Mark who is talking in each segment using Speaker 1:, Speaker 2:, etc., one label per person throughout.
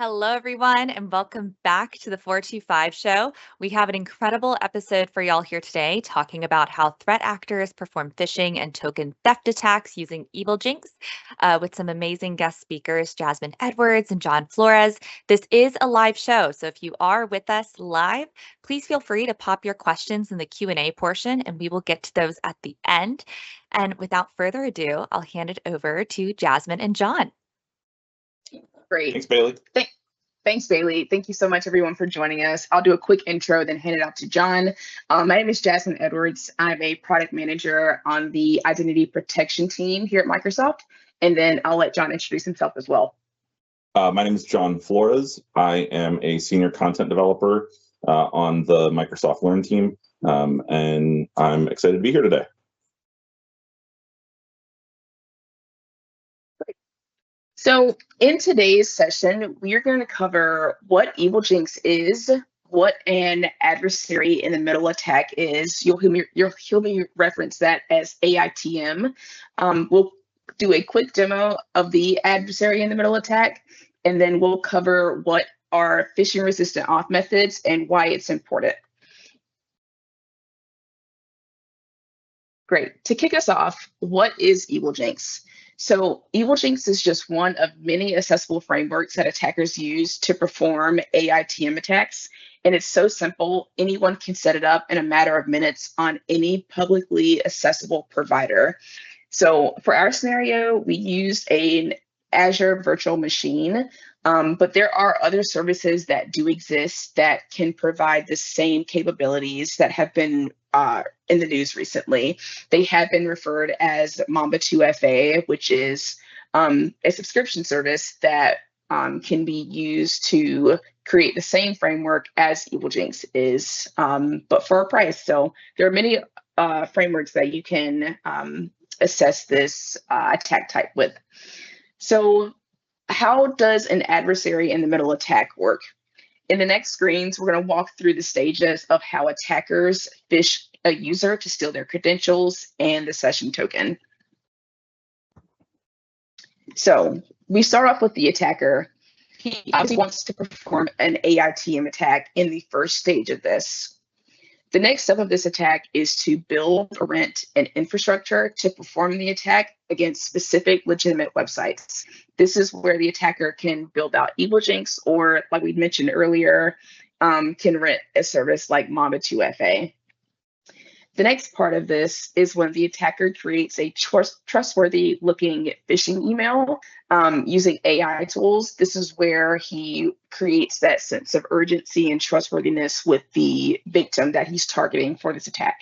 Speaker 1: Hello, everyone, and welcome back to the 425 show. We have an incredible episode for y'all here today talking about how threat actors perform phishing and token theft attacks using Evil Jinx with some amazing guest speakers, Jasmine Edwards and John Flores. This is a live show, so if you are with us live, please feel free to pop your questions in the Q&A portion, and we will get to those at the end. And without further ado, I'll hand it over to Jasmine and John.
Speaker 2: Great.
Speaker 3: Thanks, Bailey.
Speaker 2: Thanks, Bailey. Thank you so much, everyone, for joining us. I'll do a quick intro, then hand it off to John. My name is Jasmine Edwards. I'm a product manager on the identity protection team here at Microsoft. And then I'll let John introduce himself as well.
Speaker 3: My name is John Flores. I am a senior content developer on the Microsoft Learn team, and I'm excited to be here today.
Speaker 2: So in today's session, we are going to cover what Evil Jinx is, what an adversary in the middle attack is. You'll hear me reference that as AITM. We'll do a quick demo of the adversary in the middle attack, and then we'll cover what are phishing resistant auth methods and why it's important. Great. To kick us off, what is Evil Jinx? So Evil Jinx is just one of many accessible frameworks that attackers use to perform AITM attacks. And it's so simple, anyone can set it up in a matter of minutes on any publicly accessible provider. So for our scenario, we used an Azure virtual machine, but there are other services that do exist that can provide the same capabilities that have been in the news recently. They have been referred as Mamba 2FA, which is a subscription service that can be used to create the same framework as Evil Jinx is, but for a price. So there are many frameworks that you can assess this attack type with. So how does an adversary in the middle attack work? In the next screens, we're going to walk through the stages of how attackers phish a user to steal their credentials and the session token. So we start off with the attacker. He obviously wants to perform an AITM attack in the first stage of this. The next step of this attack is to build or rent an infrastructure to perform the attack against specific legitimate websites. This is where the attacker can build out Evil Jinx, or like we mentioned earlier, can rent a service like Mamba 2FA. The next part of this is when the attacker creates a trustworthy looking phishing email using AI tools. This is where he creates that sense of urgency and trustworthiness with the victim that he's targeting for this attack.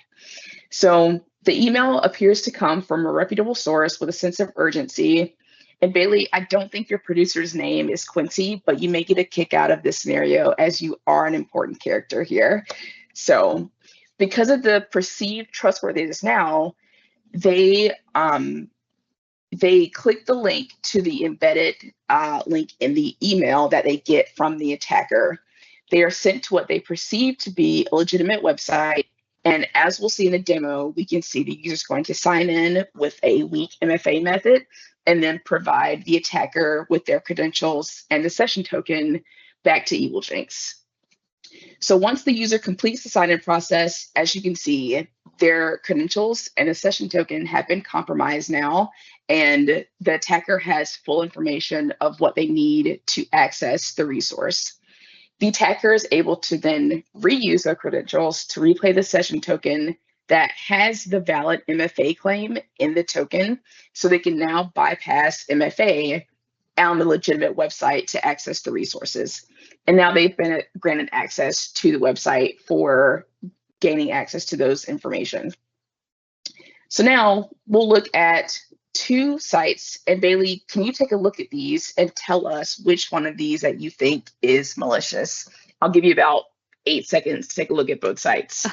Speaker 2: So the email appears to come from a reputable source with a sense of urgency. And Bailey, I don't think your producer's name is Quincy, but you may get a kick out of this scenario as you are an important character here. So because of the perceived trustworthiness now, they click the link to the embedded link in the email that they get from the attacker. They are sent to what they perceive to be a legitimate website. And as we'll see in the demo, we can see the user's going to sign in with a weak MFA method and then provide the attacker with their credentials and the session token back to Evil Jinx. So once the user completes the sign-in process, as you can see, their credentials and the session token have been compromised now, and the attacker has full information of what they need to access the resource. The attacker is able to then reuse their credentials to replay the session token that has the valid MFA claim in the token, so they can now bypass MFA on the legitimate website to access the resources. And now they've been granted access to the website for gaining access to those information. So now we'll look at two sites. And Bailey, can you take a look at these and tell us which one of these that you think is malicious? I'll give you about 8 seconds to take a look at both sites.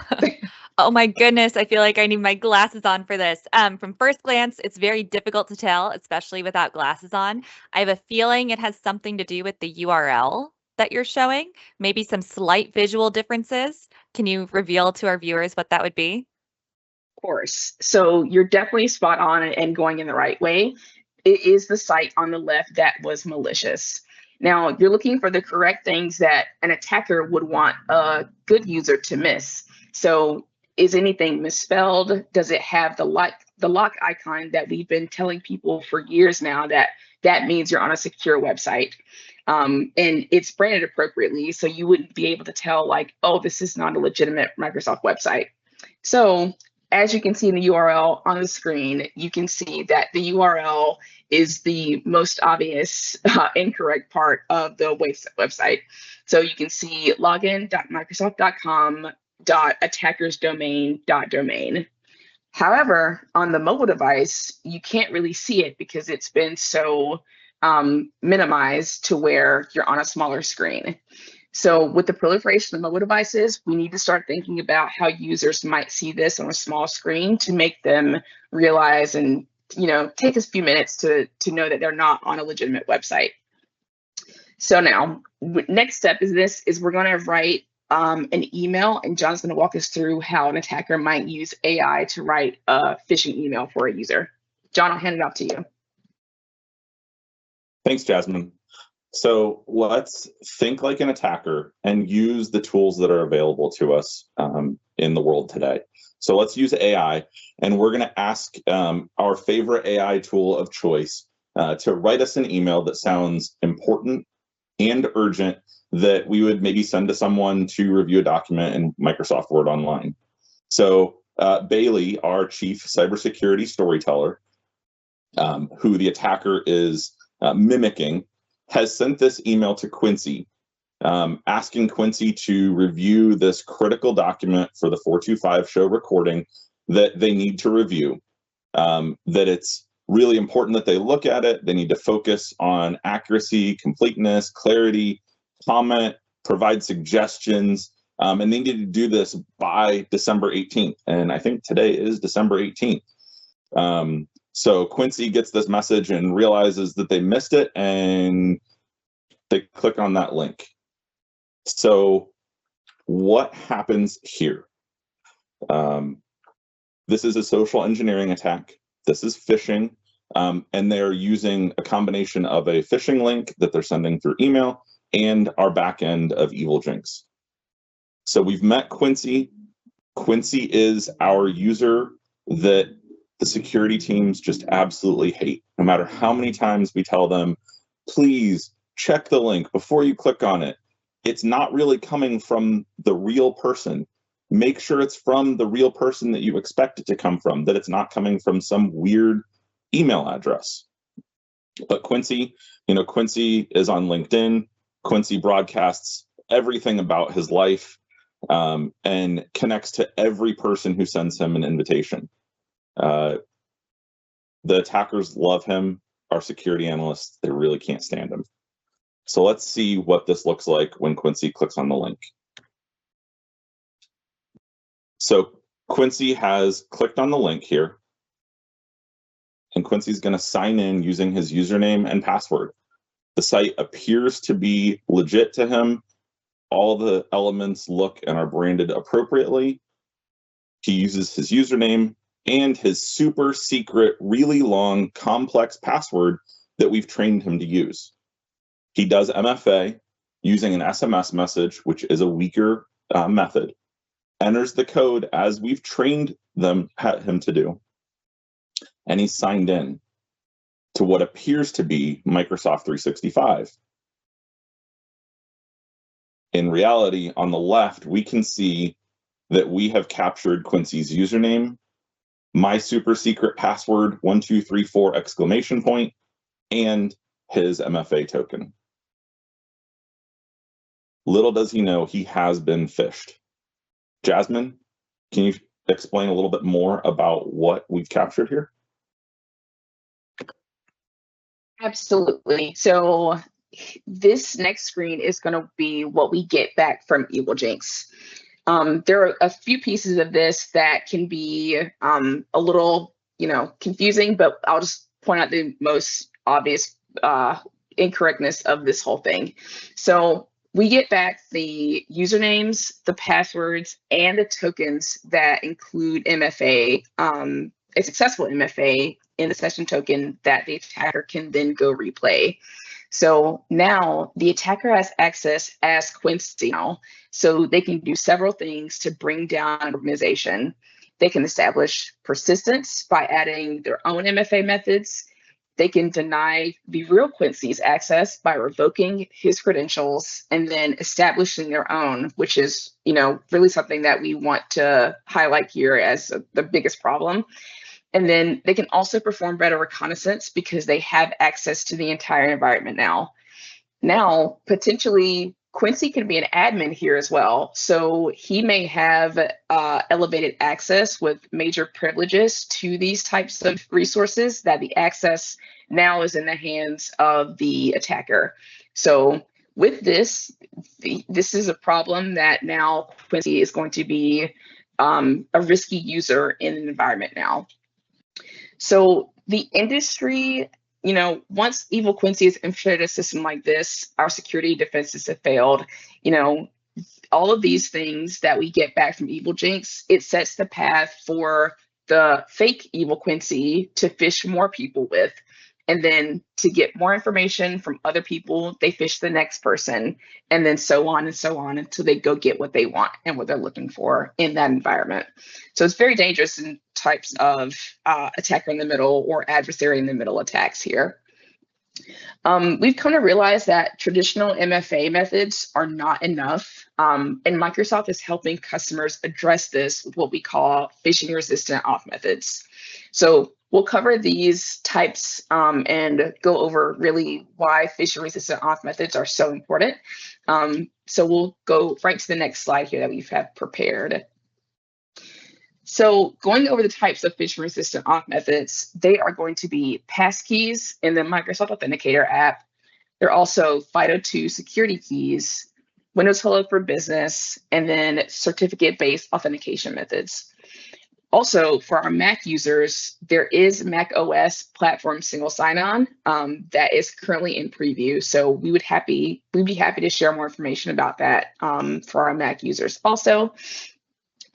Speaker 1: Oh my goodness, I feel like I need my glasses on for this. From first glance, it's very difficult to tell, especially without glasses on. I have a feeling it has something to do with the URL that you're showing, maybe some slight visual differences. Can you reveal to our viewers what that would be?
Speaker 2: Of course. So you're definitely spot on and going in the right way. It is the site on the left that was malicious. Now, you're looking for the correct things that an attacker would want a good user to miss. So is anything misspelled? Does it have the lock icon that we've been telling people for years now that means you're on a secure website? And it's branded appropriately, so you wouldn't be able to tell like, oh, this is not a legitimate Microsoft website. So as you can see in the URL on the screen, you can see that the URL is the most obvious incorrect part of the website. So you can see login.microsoft.com.attackersdomain.domain. However, on the mobile device, you can't really see it because it's been so minimized to where you're on a smaller screen. So with the proliferation of mobile devices, we need to start thinking about how users might see this on a small screen to make them realize and, you know, take us a few minutes to know that they're not on a legitimate website. So now, next step is we're going to write an email, and John's going to walk us through how an attacker might use AI to write a phishing email for a user. John, I'll hand it off to you.
Speaker 3: Thanks, Jasmine. So let's think like an attacker and use the tools that are available to us in the world today. So let's use AI, and we're going to ask our favorite AI tool of choice to write us an email that sounds important and urgent that we would maybe send to someone to review a document in Microsoft Word Online. So Bailey, our chief cybersecurity storyteller, who the attacker is mimicking, has sent this email to Quincy, asking Quincy to review this critical document for the 425 show recording that they need to review, that it's really important that they look at it. They need to focus on accuracy, completeness, clarity, comment, provide suggestions, and they need to do this by December 18th. And I think today is December 18th. So Quincy gets this message and realizes that they missed it, and they click on that link. So what happens here? This is a social engineering attack. This is phishing, and they're using a combination of a phishing link that they're sending through email and our back end of EvilJinx. So we've met Quincy. Quincy is our user that the security teams just absolutely hate. No matter how many times we tell them, please check the link before you click on it, it's not really coming from the real person. Make sure it's from the real person that you expect it to come from, that it's not coming from some weird email address. But Quincy, Quincy is on LinkedIn. Quincy broadcasts everything about his life and connects to every person who sends him an invitation. The attackers love him. Our security analysts, they really can't stand him. So let's see what this looks like when Quincy clicks on the link. So Quincy has clicked on the link here, and Quincy's going to sign in using his username and password. The site appears to be legit to him. All the elements look and are branded appropriately. He uses his username and his super secret, really long, complex password that we've trained him to use. He does MFA using an SMS message, which is a weaker method, enters the code as we've trained him to do, and he's signed in to what appears to be Microsoft 365. In reality, on the left, we can see that we have captured Quincy's username, my super secret password, 1234 exclamation point, and his MFA token. Little does he know he has been phished. Jasmine, can you explain a little bit more about what we've captured here?
Speaker 2: Absolutely. So this next screen is going to be what we get back from EvilJinx. There are a few pieces of this that can be a little, confusing, but I'll just point out the most obvious incorrectness of this whole thing. So we get back the usernames, the passwords, and the tokens that include MFA, a successful MFA in the session token that the attacker can then go replay. So now the attacker has access as Quincy now, so they can do several things to bring down an organization. They can establish persistence by adding their own MFA methods. They can deny the real Quincy's access by revoking his credentials and then establishing their own, which is, really something that we want to highlight here as the biggest problem. And then they can also perform better reconnaissance because they have access to the entire environment now. Now, potentially, Quincy can be an admin here as well. So he may have elevated access with major privileges to these types of resources that the access now is in the hands of the attacker. So with this, this is a problem that now Quincy is going to be a risky user in an environment now. So the industry, once Evil Quincy has infiltrated a system like this, our security defenses have failed. All of these things that we get back from Evil Jinx, it sets the path for the fake Evil Quincy to phish more people with. And then to get more information from other people, they phish the next person, and then so on until they go get what they want and what they're looking for in that environment. So it's very dangerous in types of attacker in the middle or adversary in the middle attacks here. We've come to realize that traditional MFA methods are not enough, and Microsoft is helping customers address this with what we call phishing resistant auth methods. So we'll cover these types and go over really why phishing resistant auth methods are so important. So we'll go right to the next slide here that we've had prepared. So going over the types of phishing resistant auth methods, they are going to be passkeys in the Microsoft Authenticator app. They're also FIDO2 security keys, Windows Hello for Business, and then certificate-based authentication methods. Also, for our Mac users, there is Mac OS platform single sign-on that is currently in preview. So we'd be happy to share more information about that for our Mac users also.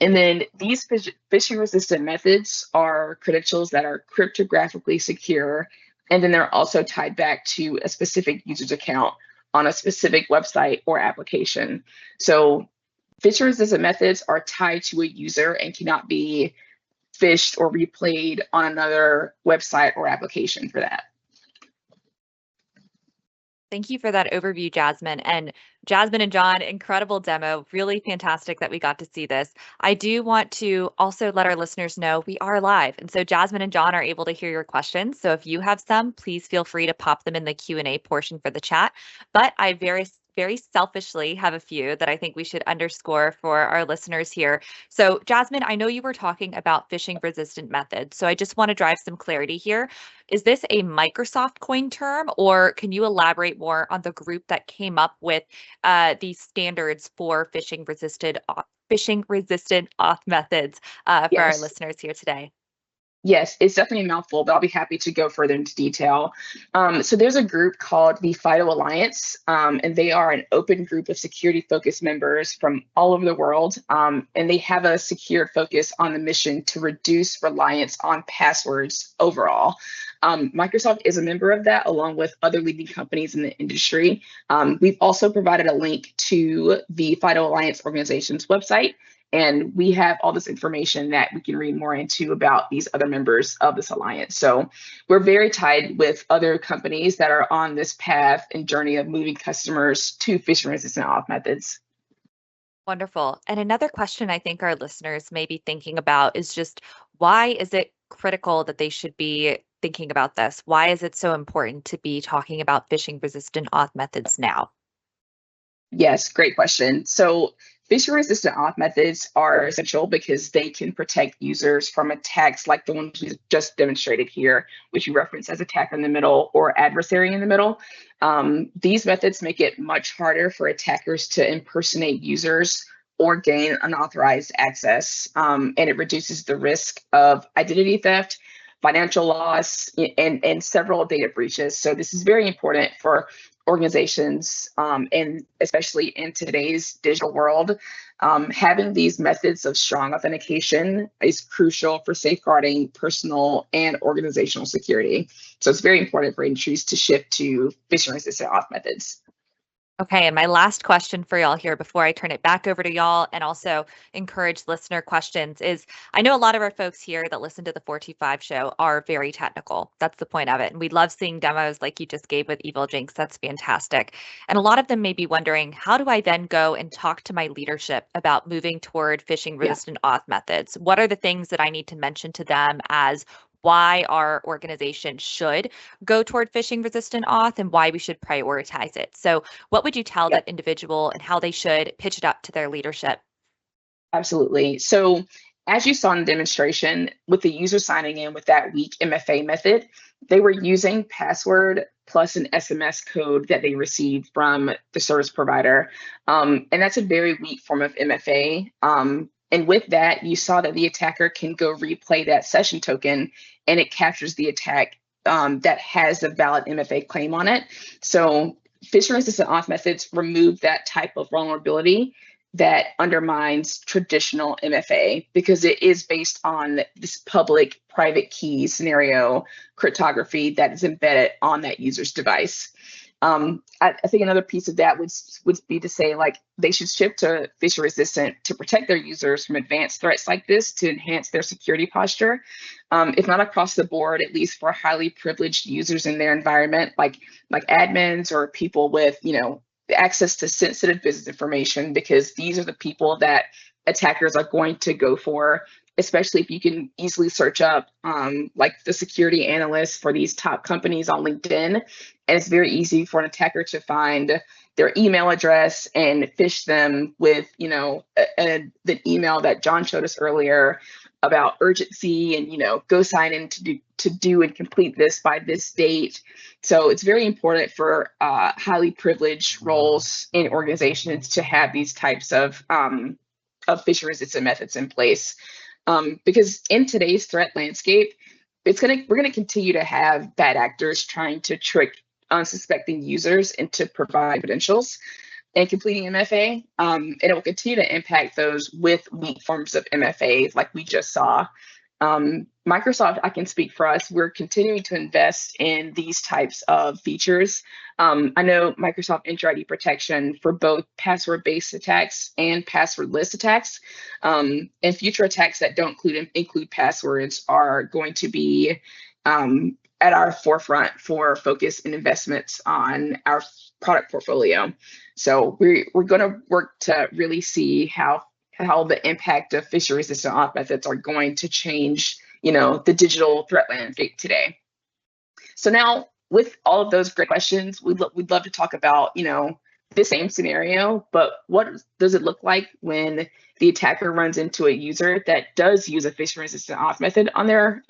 Speaker 2: And then these phishing-resistant methods are credentials that are cryptographically secure, and then they're also tied back to a specific user's account on a specific website or application. So phishing-resistant methods are tied to a user and cannot be phished or replayed on another website or application for that.
Speaker 1: Thank you for that overview, Jasmine. And Jasmine and John, incredible demo. Really fantastic that we got to see this. I do want to also let our listeners know we are live. And so Jasmine and John are able to hear your questions. So if you have some, please feel free to pop them in the Q&A portion for the chat. But I very selfishly have a few that I think we should underscore for our listeners here. So Jasmine, I know you were talking about phishing resistant methods. So I just want to drive some clarity here. Is this a Microsoft coined term, or can you elaborate more on the group that came up with these standards for phishing resistant auth methods for our listeners here today?
Speaker 2: Yes, it's definitely a mouthful, but I'll be happy to go further into detail. So there's a group called the FIDO Alliance, and they are an open group of security-focused members from all over the world, and they have a secured focus on the mission to reduce reliance on passwords overall. Microsoft is a member of that, along with other leading companies in the industry. We've also provided a link to the FIDO Alliance organization's website, and we have all this information that we can read more into about these other members of this alliance. So we're very tied with other companies that are on this path and journey of moving customers to phishing-resistant auth methods.
Speaker 1: Wonderful. And another question I think our listeners may be thinking about is just, why is it critical that they should be thinking about this? Why is it so important to be talking about phishing-resistant auth methods now?
Speaker 2: Yes, great question. So phishing-resistant auth methods are essential because they can protect users from attacks like the ones we just demonstrated here, which you reference as attacker in the middle or adversary in the middle. These methods make it much harder for attackers to impersonate users or gain unauthorized access, and it reduces the risk of identity theft, financial loss, and several data breaches. So this is very important for organizations, and especially in today's digital world, having these methods of strong authentication is crucial for safeguarding personal and organizational security. So it's very important for industries to shift to phishing-resistant auth methods.
Speaker 1: Okay, and my last question for y'all here before I turn it back over to y'all and also encourage listener questions is, I know a lot of our folks here that listen to the 425 show are very technical. That's the point of it. And we love seeing demos like you just gave with EvilJinx. That's fantastic. And a lot of them may be wondering, how do I then go and talk to my leadership about moving toward phishing resistant auth methods? What are the things that I need to mention to them as why our organization should go toward phishing resistant auth and why we should prioritize it? So what would you tell that individual and how they should pitch it up to their leadership?
Speaker 2: Absolutely. So as you saw in the demonstration, with the user signing in with that weak MFA method, they were using password plus an SMS code that they received from the service provider. And that's a very weak form of MFA. And with that, you saw that the attacker can go replay that session token and it captures the attack that has a valid MFA claim on it. So phishing-resistant auth methods remove that type of vulnerability that undermines traditional MFA because it is based on this public private key scenario cryptography that is embedded on that user's device. I think another piece of that would be to say, like, they should shift to phishing resistant to protect their users from advanced threats like this to enhance their security posture. If not across the board, at least for highly privileged users in their environment, like admins or people with, access to sensitive business information, because these are the people that attackers are going to go for, especially if you can easily search up like the security analysts for these top companies on LinkedIn. And it's very easy for an attacker to find their email address and phish them with, the email that John showed us earlier about urgency and, go sign in to do and complete this by this date. So it's very important for highly privileged roles in organizations to have these types of phishing resistant methods in place. Because in today's threat landscape, we're gonna continue to have bad actors trying to trick unsuspecting users into providing credentials and completing MFA, and it will continue to impact those with weak forms of MFA, like we just saw. Microsoft, I can speak for us, we're continuing to invest in these types of features. I know Microsoft Entra ID protection for both password-based attacks and passwordless attacks, and future attacks that don't include passwords are going to be at our forefront for focus and investments on our product portfolio. So we're going to work to really see how the impact of phishing-resistant auth methods are going to change, the digital threat landscape today. So now, with all of those great questions, we'd love to talk about, the same scenario, but what does it look like when the attacker runs into a user that does use a phishing-resistant auth method on their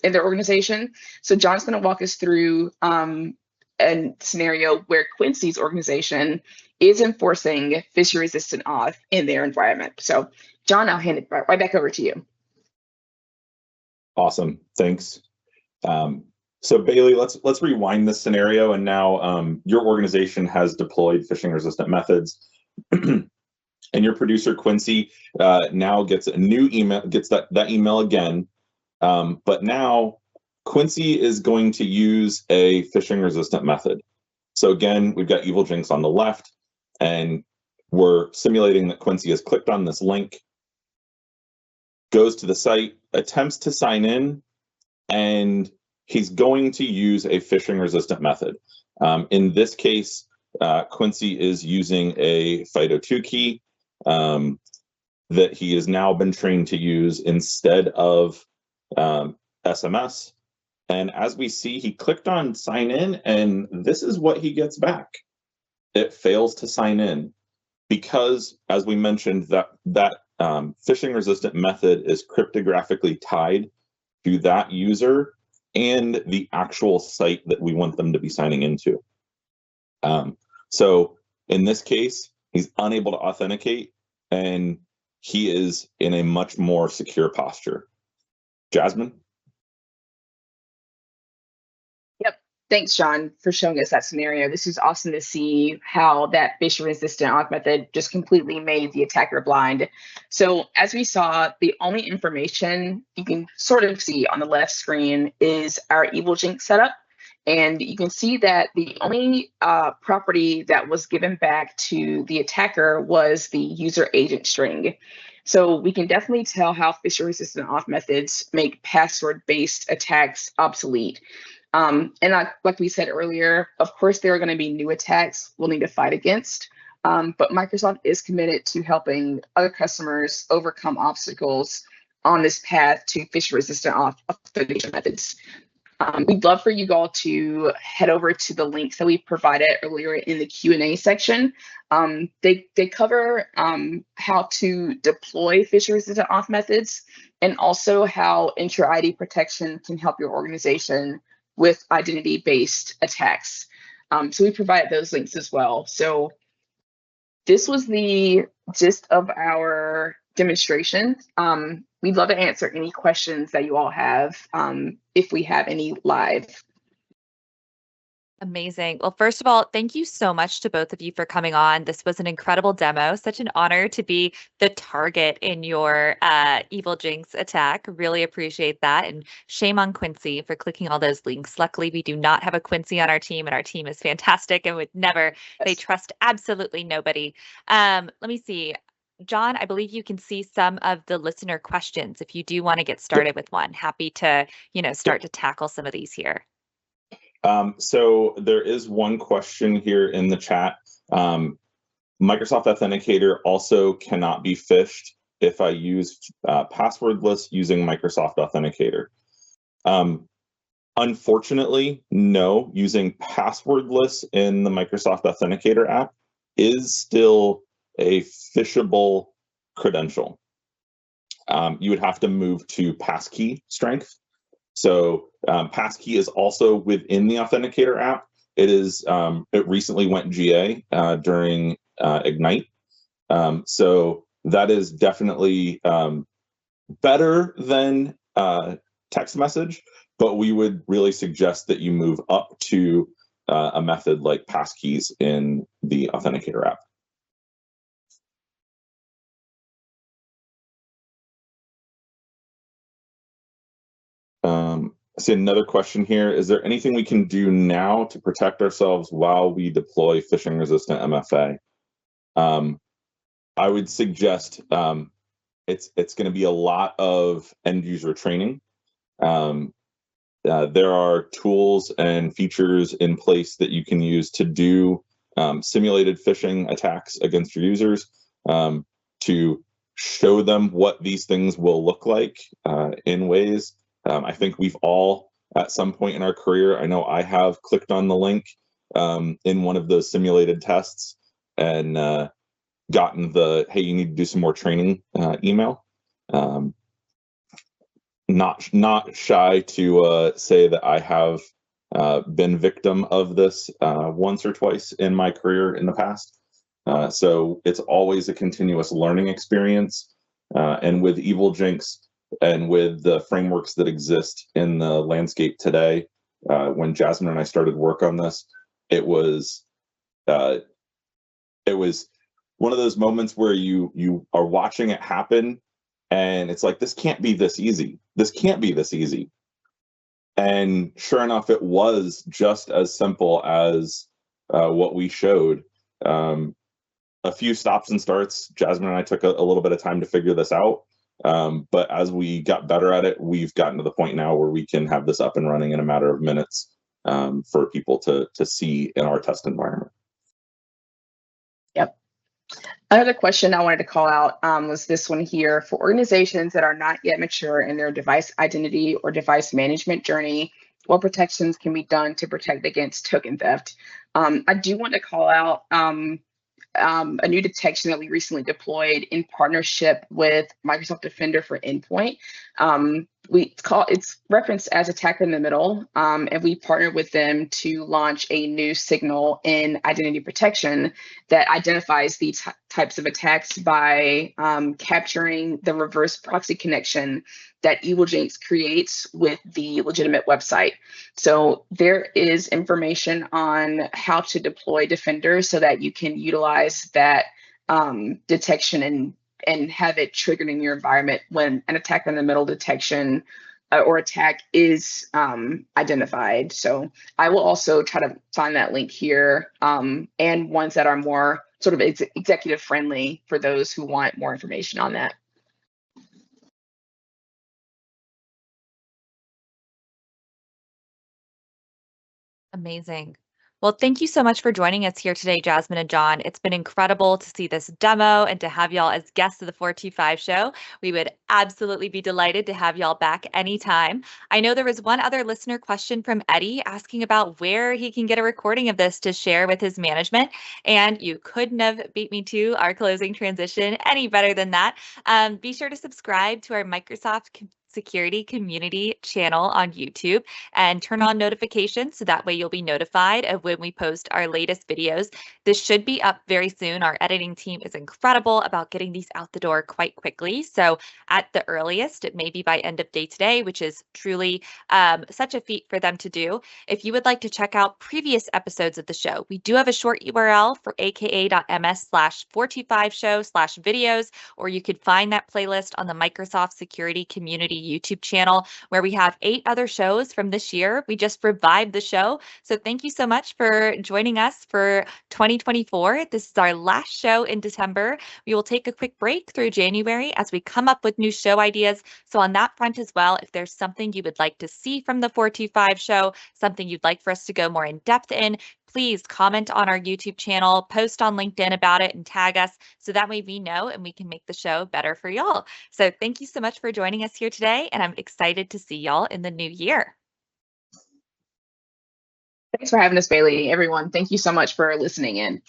Speaker 2: in their organization? So John's going to walk us through a scenario where Quincy's organization is enforcing phishing-resistant auth in their environment. So John, I'll hand it right back over to you.
Speaker 3: Awesome, thanks. So Bailey, let's rewind this scenario, and now your organization has deployed phishing-resistant methods, and your producer Quincy now gets a new email, gets that email again, but now Quincy is going to use a phishing-resistant method. So again, we've got EvilJinx on the left, and we're simulating that Quincy has clicked on this link, goes to the site, attempts to sign in, and he's going to use a phishing-resistant method. In this case, Quincy is using a FIDO2 key that he has now been trained to use instead of SMS. And as we see, he clicked on sign in, and this is what he gets back. It fails to sign in because, as we mentioned, that phishing-resistant method is cryptographically tied to that user and the actual site that we want them to be signing into. So in this case, he's unable to authenticate, and he is in a much more secure posture. Jasmine?
Speaker 2: Thanks, Sean, for showing us that scenario. This is awesome to see how that phishing-resistant auth method just completely made the attacker blind. So as we saw, the only information you can sort of see on the left screen is our EvilJinx setup. And you can see that the only property that was given back to the attacker was the user agent string. So we can definitely tell how phishing-resistant auth methods make password-based attacks obsolete. Like we said earlier, of course, there are going to be new attacks we'll need to fight against. But Microsoft is committed to helping other customers overcome obstacles on this path to phishing-resistant authentication methods. We'd love for you all to head over to the links that we provided earlier in the Q&A section. They cover how to deploy phishing-resistant auth methods and also how intra-ID protection can help your organization with identity-based attacks. So we provided those links as well. So this was the gist of our demonstration. We'd love to answer any questions that you all have if we have any live.
Speaker 1: Amazing. Well, first of all, thank you so much to both of you for coming on. This was an incredible demo. Such an honor to be the target in your EvilJinx attack. Really appreciate that. And shame on Quincy for clicking all those links. Luckily, we do not have a Quincy on our team, and our team is fantastic and would never, they trust absolutely nobody. Let me see. John, I believe you can see some of the listener questions. If you do want to get started with one, happy to, start to tackle some of these here.
Speaker 3: So there is one question here in the chat. Microsoft Authenticator also cannot be phished if I use passwordless using Microsoft Authenticator. Unfortunately, no, using passwordless in the Microsoft Authenticator app is still a phishable credential. You would have to move to passkey strength. So passkey is also within the Authenticator app. It recently went GA during Ignite. So that is definitely better than text message, but we would really suggest that you move up to a method like passkeys in the Authenticator app. I see another question here. Is there anything we can do now to protect ourselves while we deploy phishing-resistant MFA? I would suggest it's going to be a lot of end-user training. There are tools and features in place that you can use to do simulated phishing attacks against your users, to show them what these things will look like in ways. I think we've all, at some point in our career, I know I have clicked on the link in one of those simulated tests and gotten the, hey, you need to do some more training email. Not shy to say that I have been victim of this once or twice in my career in the past. So it's always a continuous learning experience. And with EvilJinx, and with the frameworks that exist in the landscape today, when Jasmine and I started work on this, it was one of those moments where you are watching it happen, and it's like, this can't be this easy. This can't be this easy. And sure enough, it was just as simple as what we showed. A few stops and starts. Jasmine and I took a little bit of time to figure this out. But as we got better at it, we've gotten to the point now where we can have this up and running in a matter of minutes for people to see in our test environment.
Speaker 2: Yep. Another question I wanted to call out was this one here. For organizations that are not yet mature in their device identity or device management journey, what protections can be done to protect against token theft? I do want to call out a new detection that we recently deployed in partnership with Microsoft Defender for Endpoint. it's referenced as Attack in the Middle, and we partnered with them to launch a new signal in identity protection that identifies these types of attacks by capturing the reverse proxy connection that EvilJinx creates with the legitimate website. So there is information on how to deploy Defender so that you can utilize that detection and have it triggered in your environment when an attack in the middle detection or attack is identified. So I will also try to find that link here, and ones that are more sort of executive friendly for those who want more information on that.
Speaker 1: Amazing. Well, thank you so much for joining us here today, Jasmine and John. It's been incredible to see this demo and to have y'all as guests of the 425 show. We would absolutely be delighted to have y'all back anytime. I know there was one other listener question from Eddie asking about where he can get a recording of this to share with his management. And you couldn't have beat me to our closing transition any better than that. Be sure to subscribe to our Microsoft Security Community channel on YouTube and turn on notifications so that way you'll be notified of when we post our latest videos. This should be up very soon. Our editing team is incredible about getting these out the door quite quickly. So at the earliest, it may be by end of day today, which is truly such a feat for them to do. If you would like to check out previous episodes of the show, we do have a short URL for aka.ms/425show/videos, or you could find that playlist on the Microsoft Security Community YouTube channel, where we have 8 other shows from this year. We just revived the show. So thank you so much for joining us for 2024. This is our last show in December. We will take a quick break through January as we come up with new show ideas. So on that front as well, if there's something you would like to see from the 425 show, something you'd like for us to go more in depth in, please comment on our YouTube channel, post on LinkedIn about it, and tag us so that way we know and we can make the show better for y'all. So thank you so much for joining us here today, and I'm excited to see y'all in the new year.
Speaker 2: Thanks for having us, Bailey. Everyone, thank you so much for listening in.